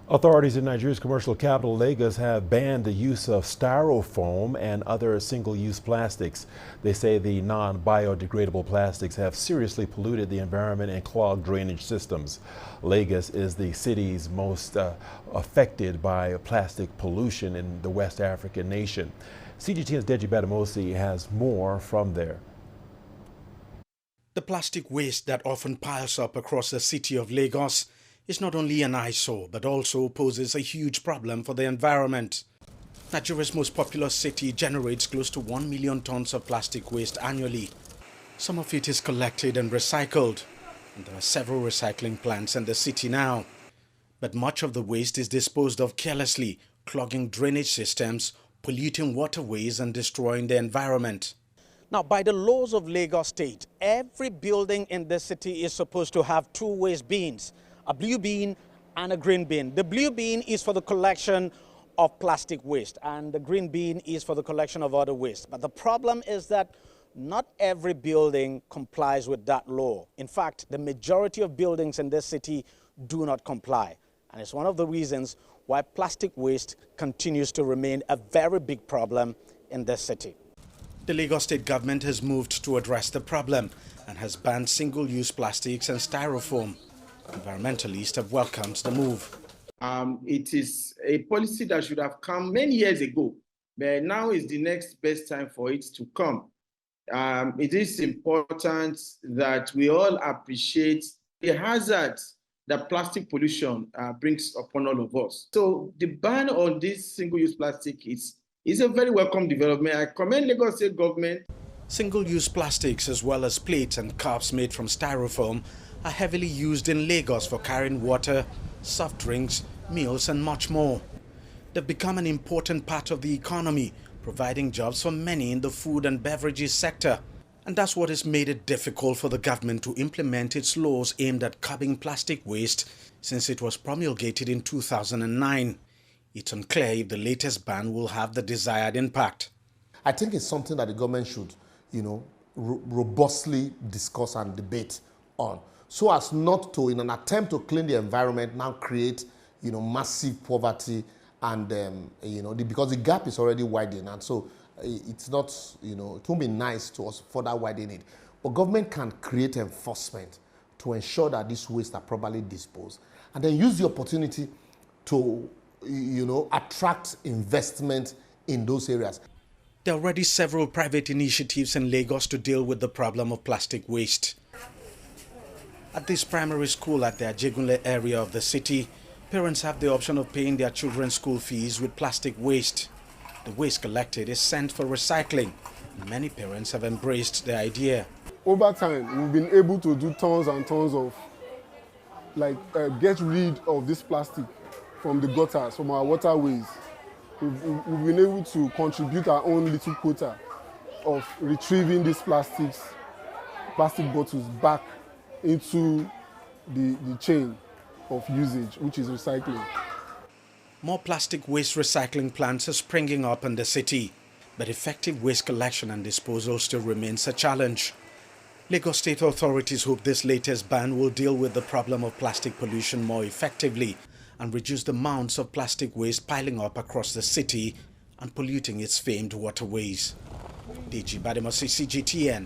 Authorities in Nigeria's commercial capital, Lagos, have banned the use of styrofoam and other single-use plastics. They say the non-biodegradable plastics have seriously polluted the environment and clogged drainage systems. Lagos is the city's most affected by plastic pollution in the West African nation. CGTN's Deji Badamosi has more from there. The plastic waste that often piles up across the city of Lagos is not only an eyesore, but also poses a huge problem for the environment. Nigeria's most populous city generates close to 1 million tons of plastic waste annually. Some of it is collected and recycled, and there are several recycling plants in the city now. But much of the waste is disposed of carelessly, clogging drainage systems, polluting waterways and destroying the environment. Now, by the laws of Lagos State, every building in this city is supposed to have two waste bins, a blue bin and a green bin. The blue bin is for the collection of plastic waste and the green bin is for the collection of other waste. But the problem is that not every building complies with that law. In fact, the majority of buildings in this city do not comply. And it's one of the reasons why plastic waste continues to remain a very big problem in this city. The Lagos State government has moved to address the problem and has banned single-use plastics and styrofoam. Environmentalists have welcomed the move. It is a policy that should have come many years ago, but now is the next best time for it to come. It is important that we all appreciate the hazard that plastic pollution brings upon all of us. So the ban on this single-use plastic is a very welcome development. I commend Lagos State government. Single-use plastics as well as plates and cups made from styrofoam are heavily used in Lagos for carrying water, soft drinks, meals and much more. They've become an important part of the economy, providing jobs for many in the food and beverages sector. And that's what has made it difficult for the government to implement its laws aimed at curbing plastic waste since it was promulgated in 2009. It's unclear if the latest ban will have the desired impact. I think it's something that the government should, robustly discuss and debate on, so as not to, in an attempt to clean the environment, now create, massive poverty and, because the gap is already widening, and so it's not, it won't be nice to us further widen it. But government can create enforcement to ensure that these wastes are properly disposed, and then use the opportunity to, attract investment in those areas. There are already several private initiatives in Lagos to deal with the problem of plastic waste. At this primary school at the Ajegunle area of the city, parents have the option of paying their children's school fees with plastic waste. The waste collected is sent for recycling. Many parents have embraced the idea. Over time, we've been able to do tons and tons of, get rid of this plastic from the gutters, from our waterways. We've been able to contribute our own little quota of retrieving these plastic bottles back into the chain of usage, which is recycling. More plastic waste recycling plants are springing up in the city, but effective waste collection and disposal still remains a challenge. Lagos State authorities hope this latest ban will deal with the problem of plastic pollution more effectively and reduce the amounts of plastic waste piling up across the city and polluting its famed waterways. Deji Badamosi, CGTN,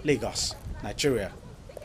Lagos, Nigeria.